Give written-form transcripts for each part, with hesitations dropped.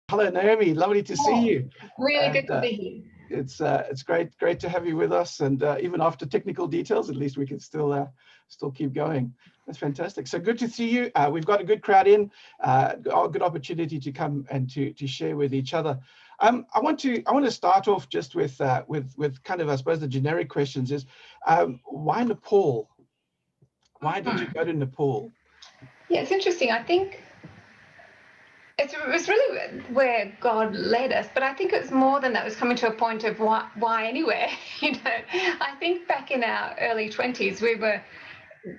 Hello, Naomi. Lovely to see you. Really And, good to be here. It's great to have you with us. And even after technical details, at least we can still keep going. That's fantastic. So good to see you. We've got a good crowd in. A good opportunity to come and to share with each other. I want to start off just with kind of, I suppose, the generic questions is why Nepal? Why did you go to Nepal? Yeah, it's interesting. I think it was really where God led us, but I think it's more than that. It was coming to a point of why anywhere. I think back in our early 20s, we were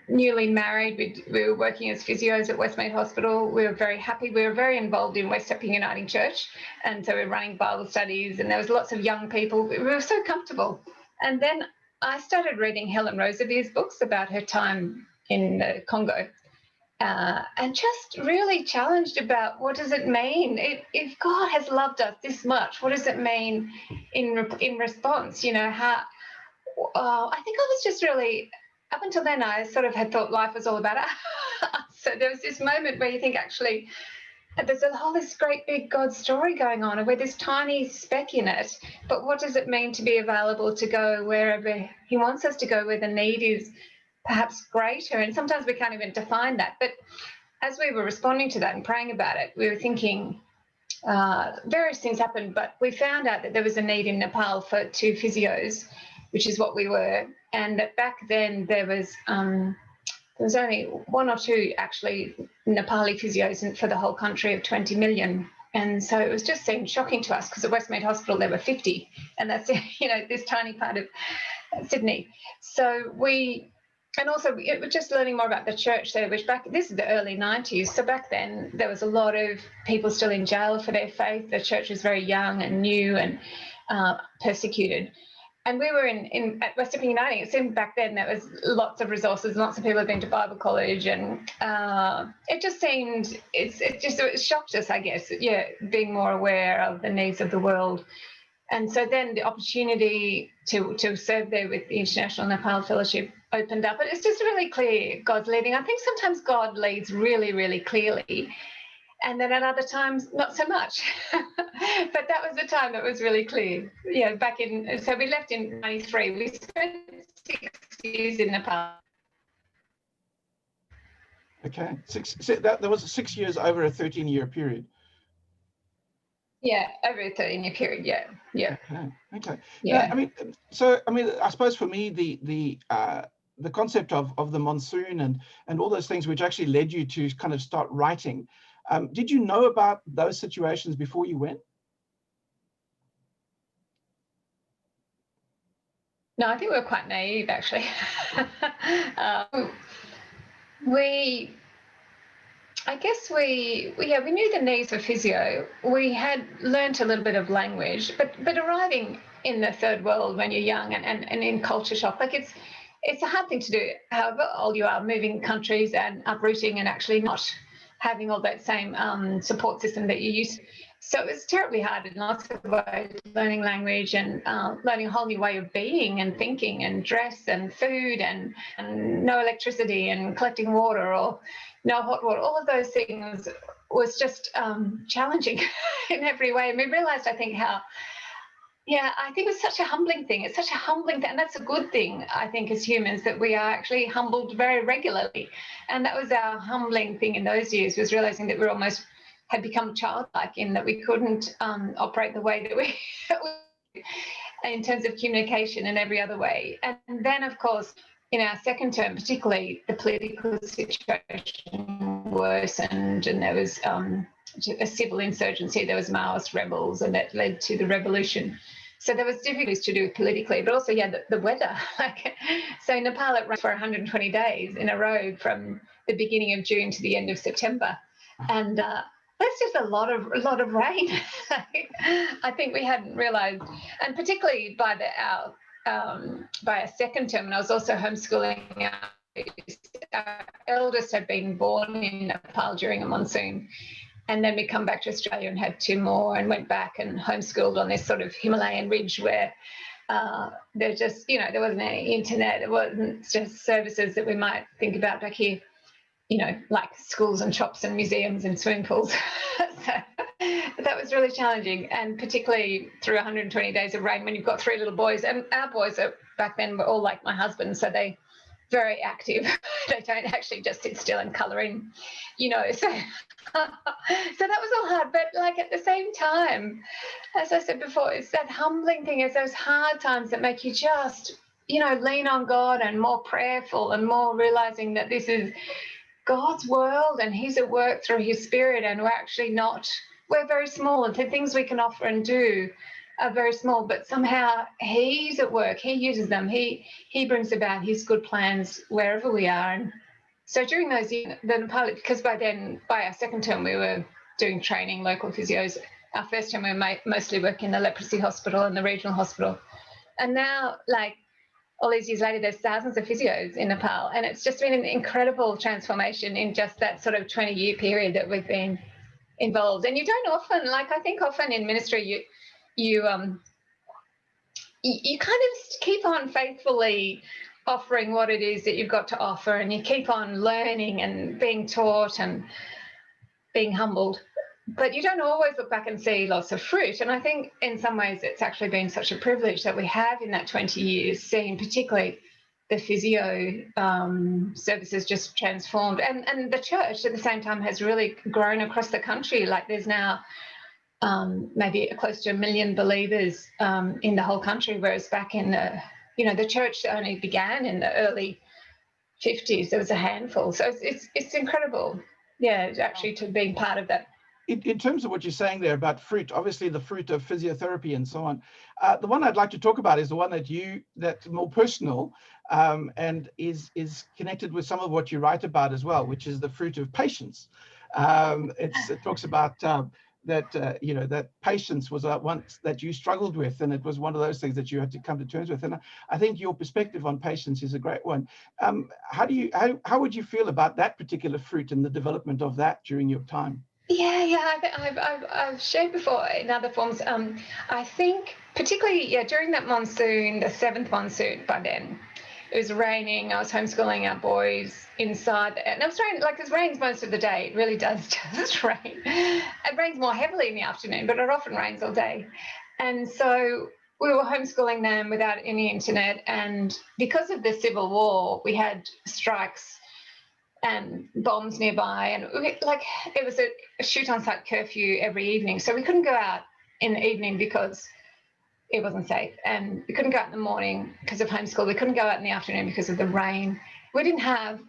newly married. We were working as physios at Westmead Hospital. We were very happy. We were very involved in West Epping Uniting Church, and so we were running Bible studies, and there was lots of young people. We were so comfortable. And then I started reading Helen Roseveare's books about her time in Congo. And just really challenged about what does it mean if God has loved us this much? What does it mean in response? How? I think I was just really, up until then, I sort of had thought life was all about us. So there was this moment where you think actually there's this great big God story going on, and we're this tiny speck in it. But what does it mean to be available to go wherever He wants us to go, where the need is perhaps greater, and sometimes we can't even define that. But as we were responding to that and praying about it, we were thinking various things happened, but we found out that there was a need in Nepal for 2 physios, which is what we were, and that back then there was only 1 or 2 actually Nepali physios for the whole country of 20 million. And so it was just seemed shocking to us because at Westmead Hospital there were 50, and that's this tiny part of Sydney. So and also we're just learning more about the church there, which this is the early 90s. So back then there was a lot of people still in jail for their faith. The church was very young and new and persecuted. And we were at West Epping Uniting. It seemed back then there was lots of resources, lots of people had been to Bible college, and it just seemed, it shocked us, I guess, being more aware of the needs of the world. And so then the opportunity to serve there with the International Nepal Fellowship opened up. And it's just really clear God's leading. I think sometimes God leads really, really clearly, and then at other times not so much. But that was the time that was really clear. So we left in 93. We spent 6 years in Nepal. Okay, that was 6 years over a 13-year period. Yeah, over a 13-year period. Yeah. Okay. Yeah. I suppose for me the concept of the monsoon and all those things which actually led you to kind of start writing. Did you know about those situations before you went? No, I think we were quite naive, actually. We knew the needs for physio. We had learnt a little bit of language, but arriving in the third world when you're young and in culture shock, it's a hard thing to do, however old you are, moving countries and uprooting and actually not having all that same support system that you used to. So it was terribly hard in lots of ways, learning language and learning a whole new way of being and thinking and dress and food and no electricity and collecting water or no hot water. All of those things was just challenging in every way. And we realised, I think, I think it's such a humbling thing. It's such a humbling thing, and that's a good thing, I think, as humans, that we are actually humbled very regularly. And that was our humbling thing in those years, was realising that we almost had become childlike in that we couldn't operate the way that we in terms of communication and every other way. And then, of course, in our second term, particularly, the political situation worsened, and there was a civil insurgency, there was Maoist rebels, and that led to the revolution. So there was difficulties to do politically, but also, the weather. So Nepal, it rained for 120 days in a row from the beginning of June to the end of September. And that's just a lot of rain. I think we hadn't realised, and particularly by a second term, and I was also homeschooling. Our eldest had been born in Nepal during a monsoon, and then we come back to Australia and had 2 more, and went back and homeschooled on this sort of Himalayan ridge where there wasn't any internet, it wasn't just services that we might think about back here, like schools and shops and museums and swimming pools. So that was really challenging, and particularly through 120 days of rain when you've got 3 little boys, and our boys are, back then, were all like my husband, so they very active. They don't actually just sit still and colour in, you know. So, so that was all hard. But like at the same time, as I said before, it's that humbling thing. It's those hard times that make you just, you know, lean on God and more prayerful and more realising that this is God's world and He's at work through His Spirit, and we're actually not. We're very small, and the things we can offer and do are very small, but somehow He's at work. He uses them. He brings about His good plans wherever we are. And so during those years, the Nepal, because by our second term, we were doing training, local physios. Our first term, we were mostly working in the leprosy hospital and the regional hospital. And now, like, all these years later, there's thousands of physios in Nepal. And it's just been an incredible transformation in just that sort of 20-year period that we've been involved. And you don't often, like, I think often in ministry, you kind of keep on faithfully offering what it is that you've got to offer, and you keep on learning and being taught and being humbled, but you don't always look back and see lots of fruit. And I think in some ways it's actually been such a privilege that we have in that 20 years seen particularly the physio services just transformed, and the church at the same time has really grown across the country. Like there's now maybe close to 1 million believers in the whole country, whereas back in the church only began in the early 50s. There was a handful. So it's incredible, actually, to be part of that. In terms of what you're saying there about fruit, obviously the fruit of physiotherapy and so on, the one I'd like to talk about is the one that's more personal and is connected with some of what you write about as well, which is the fruit of patience. It talks about that patience was once that you struggled with, and it was one of those things that you had to come to terms with. And I think your perspective on patience is a great one. How would you feel about that particular fruit and the development of that during your time? I've shared before in other forms. I think particularly, during that monsoon, the 7th monsoon, by then, it was raining. I was homeschooling our boys inside, and it was raining. Like, it rains most of the day. It really does just rain. It rains more heavily in the afternoon, but it often rains all day. And so we were homeschooling them without any internet, and because of the civil war, we had strikes and bombs nearby, and it was a shoot-on-sight curfew every evening, so we couldn't go out in the evening because it wasn't safe, and we couldn't go out in the morning because of homeschool. We couldn't go out in the afternoon because of the rain. We didn't have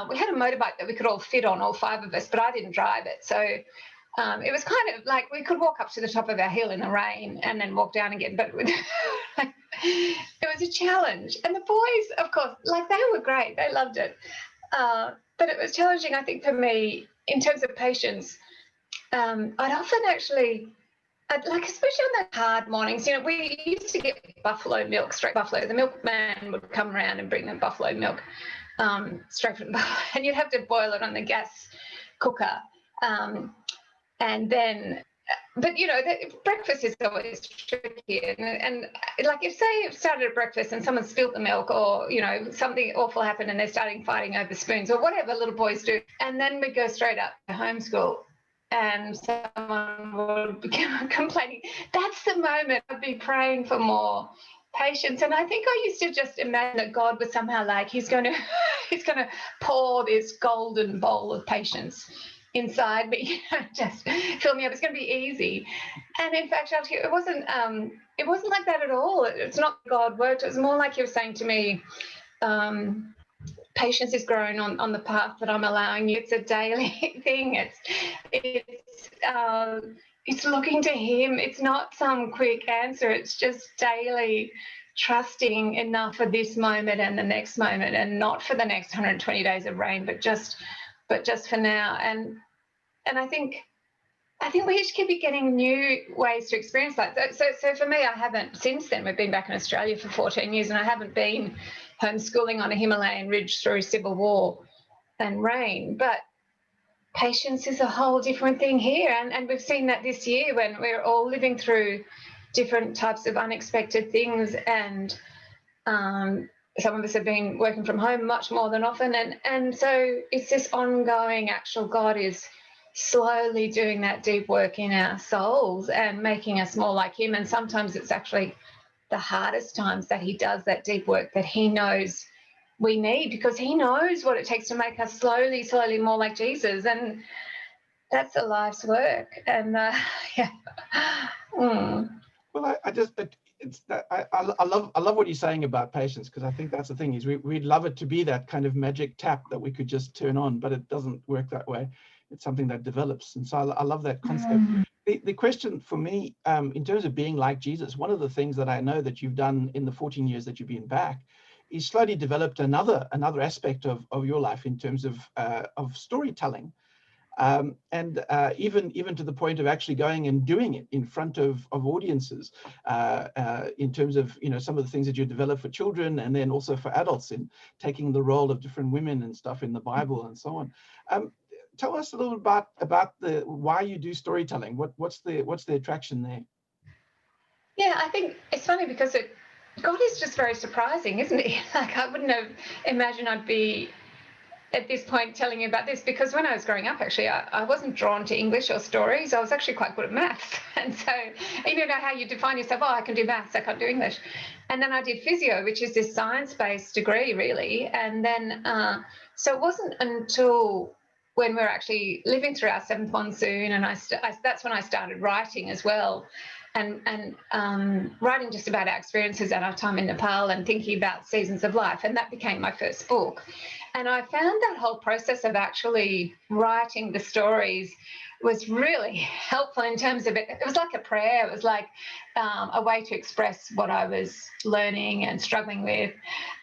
we had a motorbike that we could all fit on, all 5 of us, but I didn't drive it, so it was kind of like we could walk up to the top of our hill in the rain and then walk down again, but it was a challenge. And the boys, of course, they were great. They loved it. But it was challenging, I think, for me in terms of patience. I'd often actually, especially on the hard mornings, we used to get buffalo milk, straight buffalo. The milkman would come around and bring them buffalo milk straight from the buffalo, and you'd have to boil it on the gas cooker. And then, but breakfast is always tricky, and if say it started at breakfast and someone spilled the milk, or something awful happened and they're starting fighting over spoons or whatever little boys do, and then we go straight up to homeschool and someone would be complaining. That's the moment I'd be praying for more patience. And I think I used to just imagine that God was somehow he's going to pour this golden bowl of patience inside me, just fill me up. It's going to be easy. And in fact, it wasn't like that at all. It's not God worked. It was more like He was saying to me, patience is growing on the path that I'm allowing you. It's a daily thing. It's looking to Him. It's not some quick answer. It's just daily trusting enough for this moment and the next moment, and not for the next 120 days of rain, but just for now. And I think we each keep getting new ways to experience that. So for me, I haven't, since then, we've been back in Australia for 14 years, and I haven't been homeschooling on a Himalayan ridge through civil war and rain. But patience is a whole different thing here. And we've seen that this year when we're all living through different types of unexpected things, and some of us have been working from home much more than often, and so it's this ongoing actual God is slowly doing that deep work in our souls and making us more like him. And sometimes it's actually the hardest times that he does that deep work that he knows we need, because he knows what it takes to make us slowly more like Jesus. And that's a life's work. And yeah. Well, I love what you're saying about patience, because I think that's the thing is we'd love it to be that kind of magic tap that we could just turn on, but it doesn't work that way. It's something that develops. And so I love that concept. The question for me, in terms of being like Jesus, one of the things that I know that you've done in the 14 years that you've been back is slowly developed another aspect of your life in terms of storytelling. And even to the point of actually going and doing it in front of audiences, in terms of, you know, some of the things that you develop for children, and then also for adults in taking the role of different women and stuff in the Bible and so on. Tell us a little about the why you do storytelling. What's the attraction there? Yeah, I think it's funny because God is just very surprising, isn't he? Like, I wouldn't have imagined I'd be at this point telling you about this, because when I was growing up, actually, I wasn't drawn to English or stories. I was actually quite good at maths. And so, you know how you define yourself, oh, I can do maths, I can't do English. And then I did physio, which is this science-based degree, really. And then, so it wasn't until when we were actually living through our seventh monsoon, and that's when I started writing as well. And writing just about our experiences at our time in Nepal and thinking about seasons of life. And that became my first book. And I found that whole process of actually writing the stories was really helpful in terms of it. It was like a prayer. It was like a way to express what I was learning and struggling with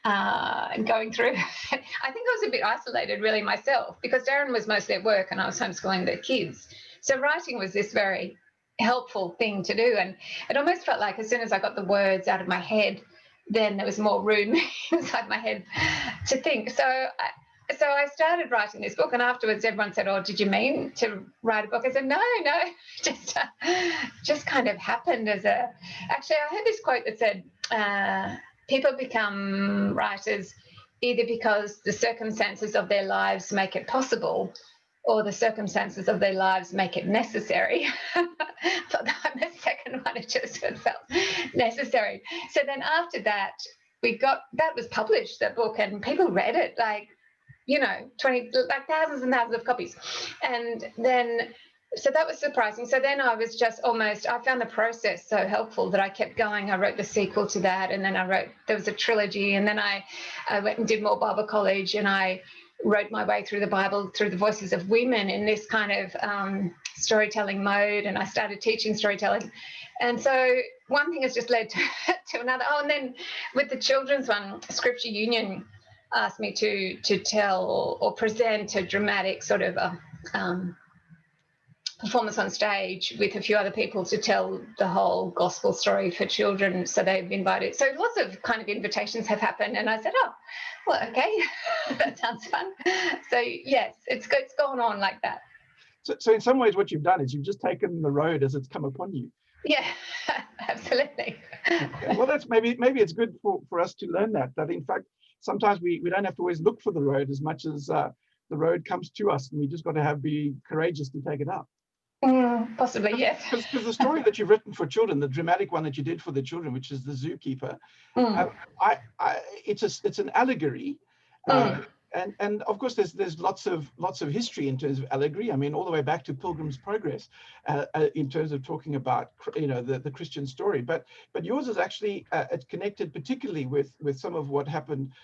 and going through. I think I was a bit isolated, really, myself, because Darren was mostly at work and I was homeschooling the kids. So writing was this very helpful thing to do. And it almost felt like as soon as I got the words out of my head, then there was more room inside my head to think. So I started writing this book, and afterwards everyone said, oh, did you mean to write a book? I said, no, just kind of happened actually, I heard this quote that said, people become writers either because the circumstances of their lives make it possible, or the circumstances of their lives make it necessary. But the second one, it just felt necessary. So then after that, that was published, that book, and people read it, like, you know, thousands and thousands of copies. And then, so that was surprising. So then I was just I found the process so helpful that I kept going. I wrote the sequel to that, and then there was a trilogy, and then I went and did more Bible college, and I wrote my way through the Bible through the voices of women in this kind of storytelling mode, and I started teaching storytelling. And so one thing has just led to another. Oh, and then with the children's one, Scripture Union asked me to tell or present a dramatic sort of performance on stage with a few other people to tell the whole gospel story for children. So they've invited. So lots of kind of invitations have happened. And I said, oh, well, okay, that sounds fun. So yes, it's gone on like that. So in some ways what you've done is you've just taken the road as it's come upon you. Yeah, absolutely. Okay. Well, that's maybe it's good for us to learn that in fact, sometimes we don't have to always look for the road as much as the road comes to us, and we just got to be courageous to take it up. Possibly, yes. Because the story that you've written for children, the dramatic one that you did for the children, which is the zookeeper, it's an allegory, and of course there's lots of history in terms of allegory. I mean, all the way back to Pilgrim's Progress, in terms of talking about, you know, the Christian story. But yours is actually it's connected particularly with some of what happened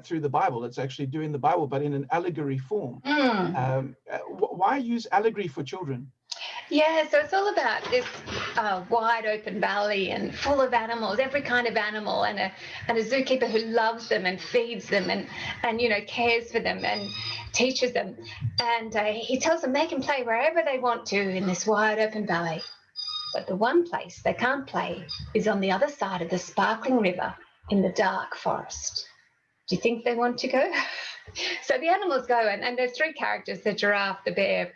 through the Bible. It's actually doing the Bible, but in an allegory form. Why use allegory for children? Yeah, so it's all about this wide open valley and full of animals, every kind of animal, and a zookeeper who loves them and feeds them and you know, cares for them and teaches them. And he tells them they can play wherever they want to in this wide open valley. But the one place they can't play is on the other side of the sparkling river in the dark forest. Do you think they want to go? So the animals go, and there's three characters, the giraffe, the bear,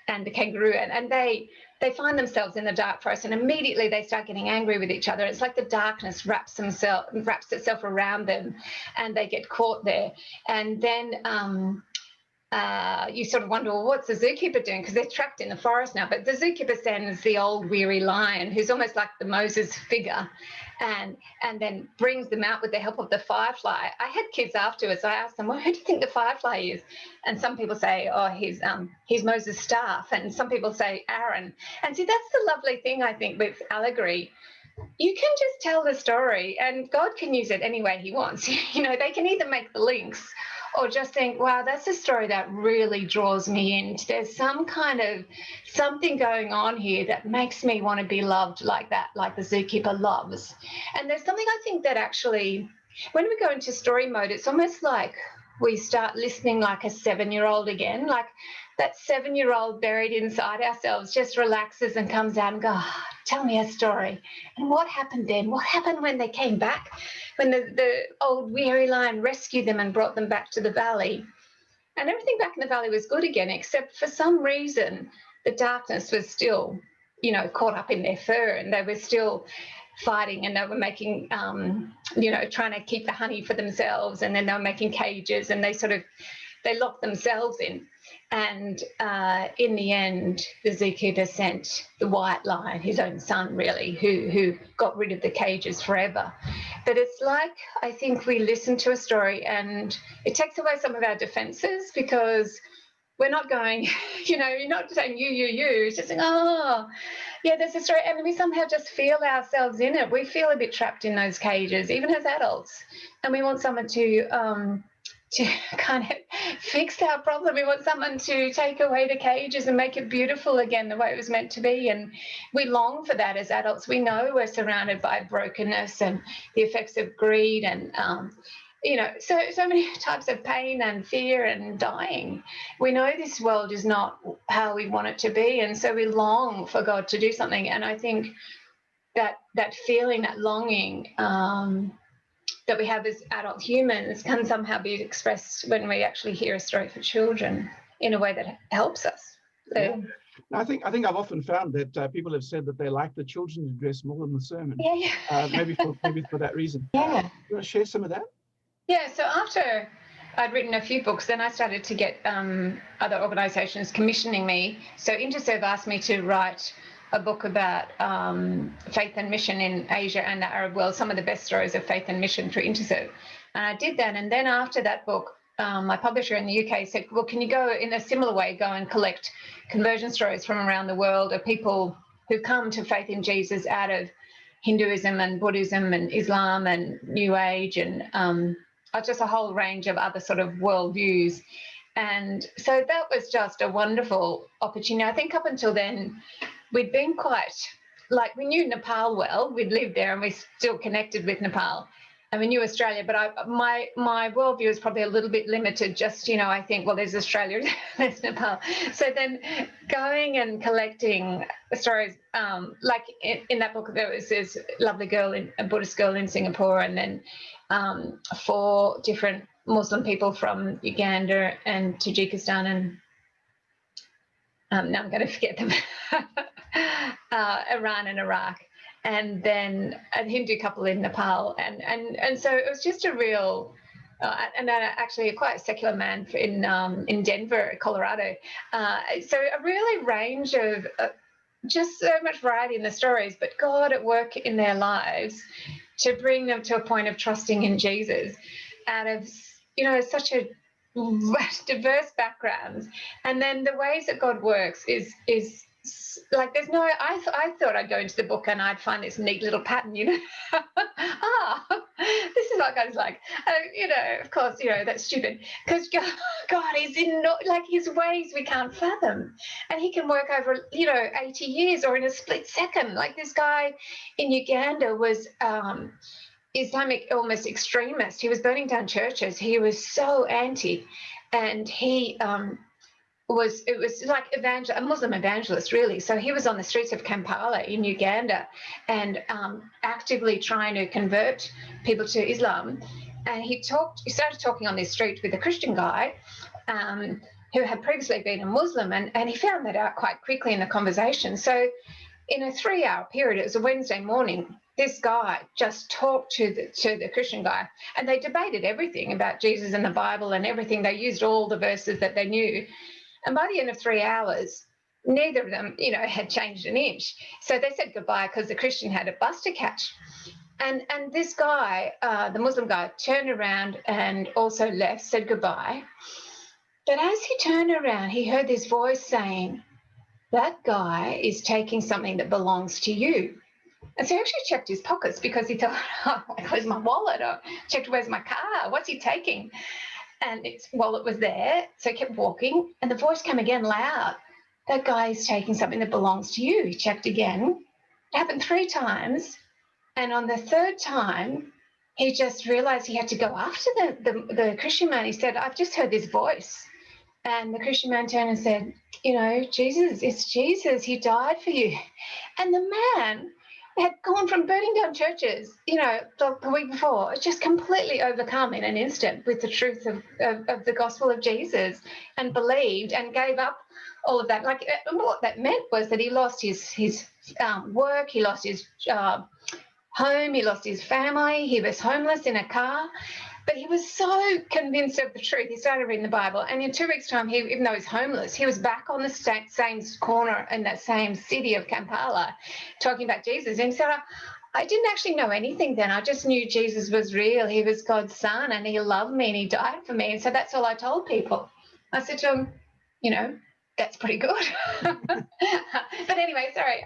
and the kangaroo, and they find themselves in the dark forest, and immediately they start getting angry with each other. It's like the darkness wraps itself around them, and they get caught there. And then you sort of wonder, well, what's the zookeeper doing? Because they're trapped in the forest now. But the zookeeper sends the old weary lion, who's almost like the Moses figure, and then brings them out with the help of the firefly. I had kids afterwards. I asked them, well, who do you think the firefly is? And some people say, oh, he's Moses' staff. And some people say Aaron. And see, that's the lovely thing, I think, with allegory. You can just tell the story and God can use it any way he wants. They can either make the links or just think, wow, that's a story that really draws me in. There's some kind of something going on here that makes me want to be loved like that, like the zookeeper loves. And there's something I think that actually, when we go into story mode, it's almost like we start listening like a 7-year-old again, like that 7-year-old buried inside ourselves just relaxes and comes out and goes, oh, tell me a story. And what happened then? What happened when they came back? When the old weary lion rescued them and brought them back to the valley? And everything back in the valley was good again, except for some reason the darkness was still, caught up in their fur, and they were still fighting, and they were making, trying to keep the honey for themselves, and then they were making cages, and they locked themselves in. And in the end, the zookeeper sent the white lion, his own son, really, who got rid of the cages forever. But it's like, I think we listen to a story and it takes away some of our defenses, because we're not going, you're not saying you. It's just saying, oh, yeah, there's a story. And we somehow just feel ourselves in it. We feel a bit trapped in those cages, even as adults. And we want someone to kind of fix our problem. We want someone to take away the cages and make it beautiful again, the way it was meant to be. And we long for that as adults. We know we're surrounded by brokenness and the effects of greed and, so many types of pain and fear and dying. We know this world is not how we want it to be, and so we long for God to do something. And I think that feeling, that longing, that we have as adult humans can somehow be expressed when we actually hear a story for children in a way that helps us. So, yeah. I think I've often found that people have said that they like the children's address more than the sermon. Yeah. Maybe for that reason. Yeah. You want to share some of that? Yeah. So after I'd written a few books, then I started to get other organisations commissioning me. So Interserve asked me to write a book about faith and mission in Asia and the Arab world, some of the best stories of faith and mission through Interserve. And I did that. And then after that book, my publisher in the UK said, well, can you go in a similar way, go and collect conversion stories from around the world of people who come to faith in Jesus out of Hinduism and Buddhism and Islam and New Age and just a whole range of other sort of worldviews. And so that was just a wonderful opportunity. I think up until then, we'd been quite, like, we knew Nepal well. We'd lived there and we still connected with Nepal. And we knew Australia, but my worldview is probably a little bit limited. Just, I think, well, there's Australia, there's Nepal. So then going and collecting stories, like in that book, there was this lovely girl, a Buddhist girl in Singapore, and then 4 different Muslim people from Uganda and Tajikistan and now I'm going to forget them, Iran and Iraq, and then a Hindu couple in Nepal. And so it was just a real, and then actually quite a secular man in Denver, Colorado. So a really range of just so much variety in the stories, but God at work in their lives to bring them to a point of trusting in Jesus out of, such a diverse backgrounds. And then the ways that God works is like, there's no, I thought I'd go into the book and I'd find this neat little pattern, this is what God's like. Of course, that's stupid, because God is in, like, his ways we can't fathom, and he can work over 80 years or in a split second. Like this guy in Uganda was Islamic, almost extremist. He was burning down churches. He was so anti, and he it was like a Muslim evangelist, really. So he was on the streets of Kampala in Uganda and actively trying to convert people to Islam. And he started talking on this street with a Christian guy who had previously been a Muslim, and he found that out quite quickly in the conversation. So in a 3-hour period, it was a Wednesday morning, this guy just talked to the Christian guy, and they debated everything about Jesus and the Bible and everything. They used all the verses that they knew. And by the end of 3 hours, neither of them, had changed an inch. So they said goodbye because the Christian had a bus to catch. And this guy, the Muslim guy, turned around and also left, said goodbye. But as he turned around, he heard this voice saying, "That guy is taking something that belongs to you." And so he actually checked his pockets because he thought, "Oh, where's my wallet?" Or checked, "Where's my car? What's he taking?" And his wallet was there. So he kept walking. And the voice came again loud. "That guy is taking something that belongs to you." He checked again. It happened 3 times. And on the 3rd time, he just realized he had to go after the Christian man. He said, "I've just heard this voice." And the Christian man turned and said, "Jesus, it's Jesus. He died for you." And the man had gone from burning down churches, the week before, just completely overcome in an instant with the truth of the gospel of Jesus, and believed and gave up all of that. Like, what that meant was that he lost his work, he lost his home, he lost his family, he was homeless in a car. But he was so convinced of the truth, he started reading the Bible. And in 2 weeks' time, even though he's homeless, he was back on the same corner in that same city of Kampala talking about Jesus. And he said, I didn't actually know anything then. I just knew Jesus was real. He was God's son, and he loved me, and he died for me. And so that's all I told people. I said to him, that's pretty good. But anyway, sorry.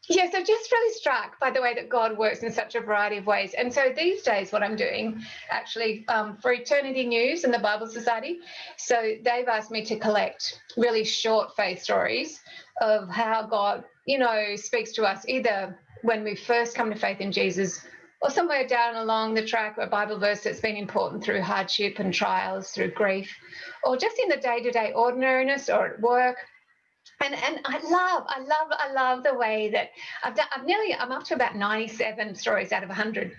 Yeah, so just really struck by the way that God works in such a variety of ways. And so these days what I'm doing, actually, for Eternity News and the Bible Society, so they've asked me to collect really short faith stories of how God, speaks to us, either when we first come to faith in Jesus, or somewhere down along the track, a Bible verse that's been important through hardship and trials, through grief, or just in the day-to-day ordinariness or at work. And I love the way that I'm up to about 97 stories out of 100,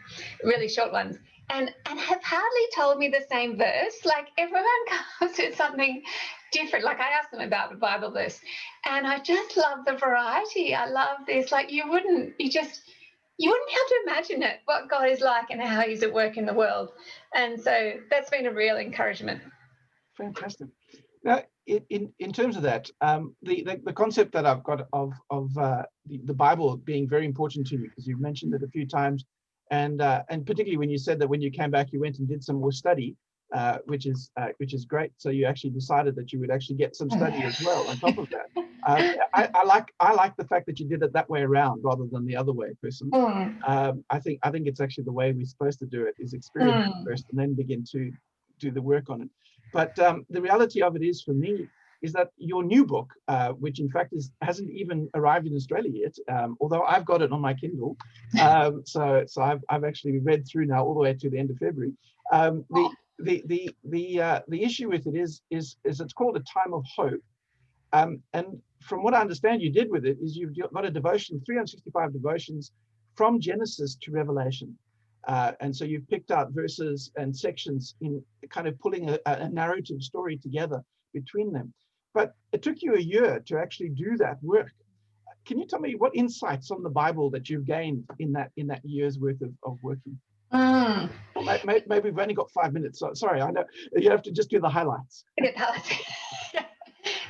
really short ones, and have hardly told me the same verse. Like, everyone comes with something different. Like, I asked them about the Bible verse, and I just love the variety. I love this. Like, you wouldn't be able to imagine it, what God is like and how he's at work in the world. And so that's been a real encouragement. Fantastic. Now, in terms of that, the concept that I've got of the Bible being very important to you, because you've mentioned it a few times, and particularly when you said that when you came back, you went and did some more study, which is great. So you actually decided that you would actually get some study as well on top of that. I like the fact that you did it that way around rather than the other way, personally. I think it's actually the way we're supposed to do it, is experience it first and then begin to do the work on it. But the reality of it is, for me, is that your new book, which in fact hasn't even arrived in Australia yet, although I've got it on my Kindle, so I've actually read through now all the way to the end of February. The issue with it is it's called A Time of Hope, and from what I understand, you did with it is you've got a devotion, 365 devotions from Genesis to Revelation. And so you've picked out verses and sections in kind of pulling a narrative story together between them. But it took you a year to actually do that work. Can you tell me what insights on the Bible that you've gained in that year's worth of working? Maybe we've only got 5 minutes. So, sorry, I know you have to just do the highlights.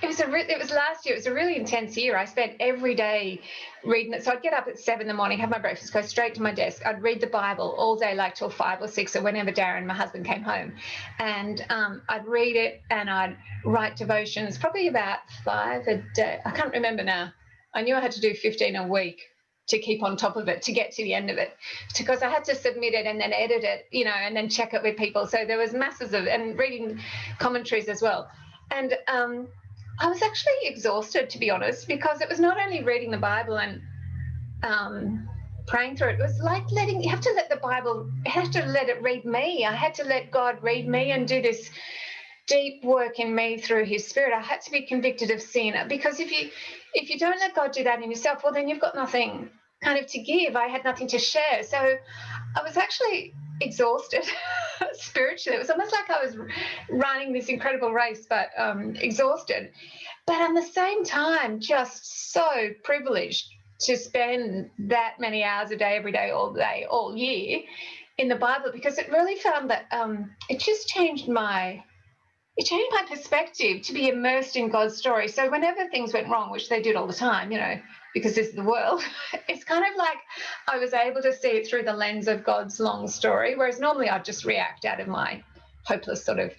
It was last year. It was a really intense year. I spent every day reading it. So I'd get up at 7 in the morning, have my breakfast, go straight to my desk. I'd read the Bible all day, like till 5 or 6, or whenever Darren, my husband, came home. And I'd read it and I'd write devotions, probably about 5 a day. I can't remember now. I knew I had to do 15 a week to keep on top of it, to get to the end of it, because I had to submit it and then edit it, and then check it with people. So there was masses of, and reading commentaries as well. And I was actually exhausted, to be honest, because it was not only reading the Bible and praying through it. It was like you have to let the Bible, you have to let it read me. I had to let God read me and do this deep work in me through his Spirit. I had to be convicted of sin, because if you don't let God do that in yourself, well, then you've got nothing kind of to give. I had nothing to share. So I was actually exhausted spiritually. It was almost like I was running this incredible race, but exhausted. But at the same time, just so privileged to spend that many hours a day, every day, all year in the Bible, because it really found that it just changed my perspective to be immersed in God's story. So whenever things went wrong, which they did all the time, because this is the world, it's kind of like I was able to see it through the lens of God's long story, whereas normally I'd just react out of my hopeless sort of,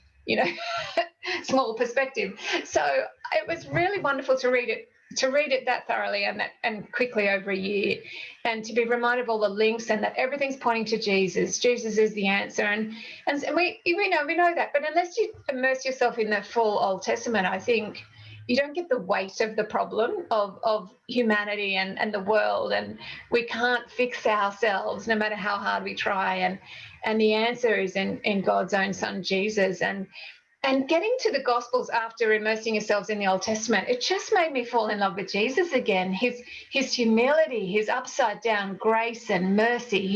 small perspective. So it was really wonderful to read it that thoroughly and quickly over a year, and to be reminded of all the links and that everything's pointing to Jesus. Jesus is the answer, and we know that. But unless you immerse yourself in the full Old Testament, I think you don't get the weight of the problem of humanity and the world, and we can't fix ourselves no matter how hard we try. And the answer is in God's own Son, Jesus. And getting to the Gospels after immersing yourselves in the Old Testament, it just made me fall in love with Jesus again. His humility, his upside down grace and mercy,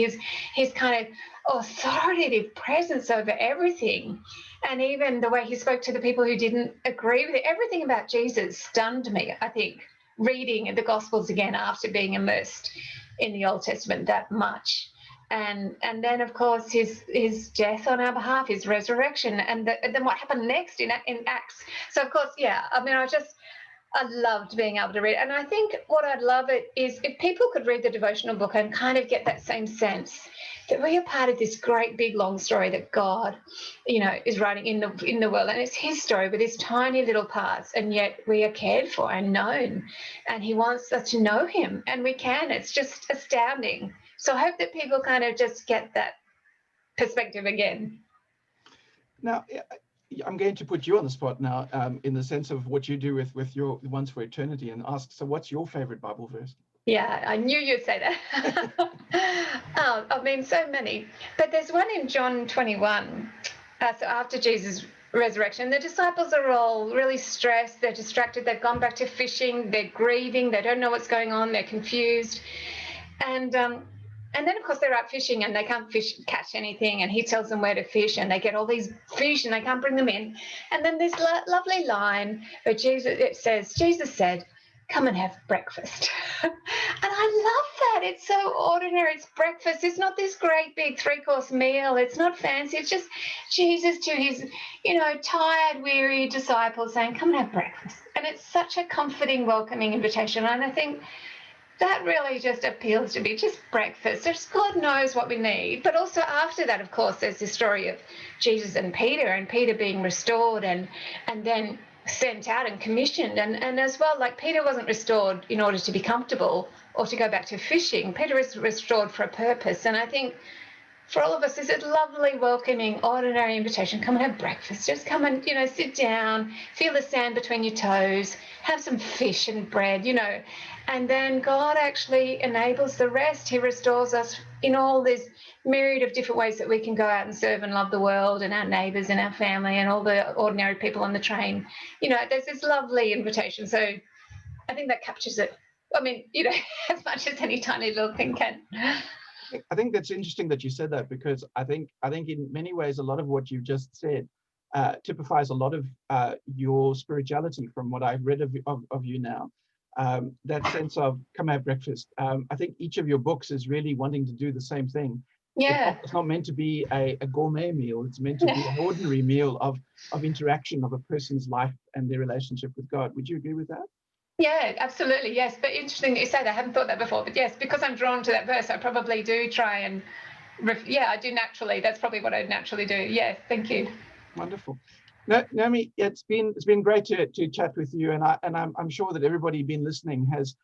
his kind of authoritative presence over everything. And even the way he spoke to the people who didn't agree with it. Everything about Jesus stunned me, I think, reading the Gospels again after being immersed in the Old Testament that much. And then, of course, his death on our behalf, his resurrection, and then what happened next in Acts. So, of course, I loved being able to read it. And I think what I'd love it is if people could read the devotional book and kind of get that same sense that we are part of this great, big, long story that God, is writing in the world. And it's his story with his tiny little parts, and yet we are cared for and known. And he wants us to know him, and we can. It's just astounding. So I hope that people kind of just get that perspective again. Now, I'm going to put you on the spot now, in the sense of what you do with your Ones for Eternity, and ask, so what's your favorite Bible verse? Yeah, I knew you'd say that. So many. But there's one in John 21. So after Jesus' resurrection, the disciples are all really stressed. They're distracted. They've gone back to fishing. They're grieving. They don't know what's going on. They're confused. And then, of course, they're out fishing and they can't catch anything. And he tells them where to fish, and they get all these fish and they can't bring them in. And then this lovely line where Jesus said, "Come and have breakfast." And I love that. It's so ordinary. It's breakfast. It's not this great big 3-course meal. It's not fancy. It's just Jesus to his, tired, weary disciples saying, "Come and have breakfast." And it's such a comforting, welcoming invitation. And I think that really just appeals to me, just breakfast. Just God knows what we need. But also after that, of course, there's this story of Jesus and Peter being restored and then sent out and commissioned. And as well, like Peter wasn't restored in order to be comfortable or to go back to fishing. Peter is restored for a purpose. And I think for all of us, it's a lovely, welcoming, ordinary invitation. Come and have breakfast. Just come and, sit down, feel the sand between your toes, have some fish and bread, And then God actually enables the rest. He restores us in all this myriad of different ways that we can go out and serve and love the world and our neighbours and our family and all the ordinary people on the train. There's this lovely invitation. So I think that captures it. As much as any tiny little thing can. I think that's interesting that you said that, because I think in many ways a lot of what you've just said typifies a lot of your spirituality from what I've read of you now. That sense of come have breakfast. I think each of your books is really wanting to do the same thing. Yeah. It's not meant to be a gourmet meal. It's meant to be an ordinary meal of interaction of a person's life and their relationship with God. Would you agree with that? Yeah, absolutely. Yes. But interesting that you say that. I haven't thought that before. But yes, because I'm drawn to that verse, I probably do try and, I do naturally. That's probably what I'd naturally do. Yes. Thank you. Wonderful. Naomi, it's been great to chat with you, and I'm sure that everybody been listening has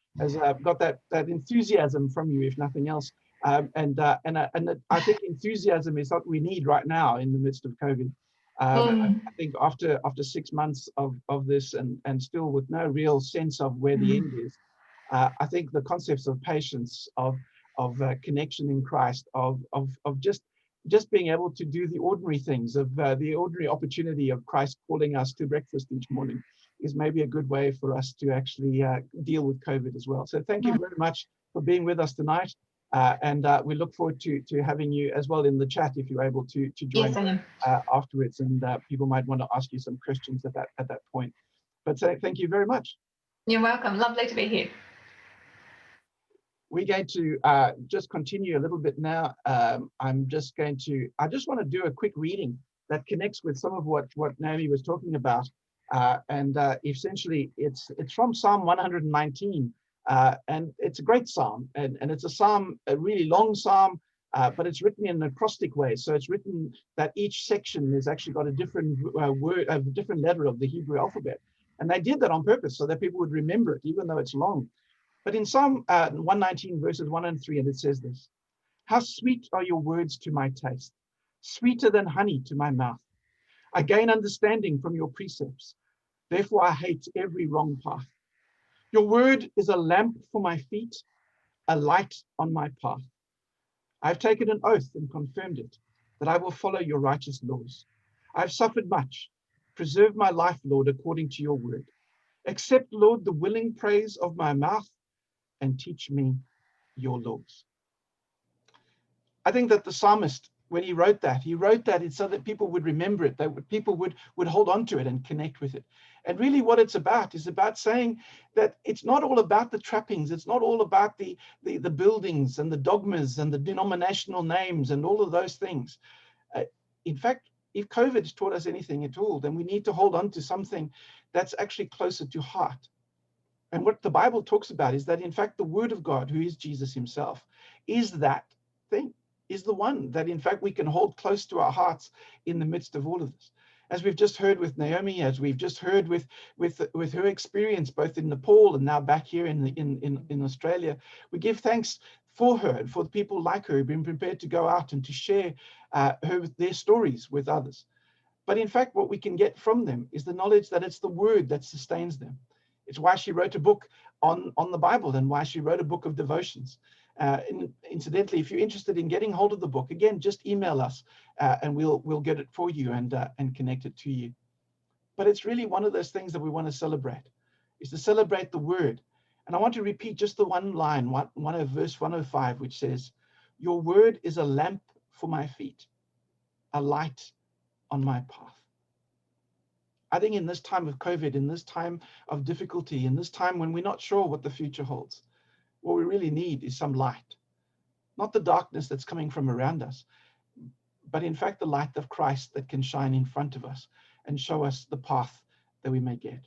got that enthusiasm from you, if nothing else. And I think enthusiasm is what we need right now in the midst of COVID. I think after 6 months of this and still with no real sense of where the end is, I think the concepts of patience, of connection in Christ, of just being able to do the ordinary things, of the ordinary opportunity of Christ calling us to breakfast each morning, is maybe a good way for us to actually deal with COVID as well. So thank you very much for being with us tonight. And we look forward to having you as well in the chat if you're able to join. Yes, afterwards, and people might want to ask you some questions at that point. But thank you very much. You're welcome. Lovely to be here. We're going to just continue a little bit now. I just want to do a quick reading that connects with some of what Naomi was talking about. Essentially, it's from Psalm 119. And it's a great psalm. And it's a psalm, a really long psalm, but it's written in an acrostic way. So it's written that each section has actually got a different word, a different letter of the Hebrew alphabet. And they did that on purpose so that people would remember it, even though it's long. But in Psalm 119, verses 1 and 3, and it says this: "How sweet are your words to my taste, sweeter than honey to my mouth. I gain understanding from your precepts. Therefore, I hate every wrong path. Your word is a lamp for my feet, a light on my path. I have taken an oath and confirmed it, that I will follow your righteous laws. I have suffered much. Preserve my life, Lord, according to your word. Accept, Lord, the willing praise of my mouth, and teach me your laws." I think that the psalmist, when he wrote that it's so that people would remember it, that people would hold on to it and connect with it. And really what it's about is about saying that it's not all about the trappings. It's not all about the buildings and the dogmas and the denominational names and all of those things. In fact, if COVID has taught us anything at all, then we need to hold on to something that's actually closer to heart. And what the Bible talks about is that, in fact, the Word of God, who is Jesus himself, is that thing, is the one that, in fact, we can hold close to our hearts in the midst of all of this. As we've just heard with Naomi, as we've just heard with her experience, both in Nepal and now back here in Australia, we give thanks for her and for the people like her who've been prepared to go out and to share their stories with others. But in fact, what we can get from them is the knowledge that it's the Word that sustains them. It's why she wrote a book on the Bible and why she wrote a book of devotions. Incidentally, if you're interested in getting hold of the book, again, just email us and we'll get it for you and connect it to you. But it's really one of those things that we want to celebrate, is to celebrate the Word. And I want to repeat just the one line, verse 105, which says, "Your word is a lamp for my feet, a light on my path." I think in this time of COVID, in this time of difficulty, in this time when we're not sure what the future holds, what we really need is some light. Not the darkness that's coming from around us, but in fact the light of Christ that can shine in front of us and show us the path that we may get.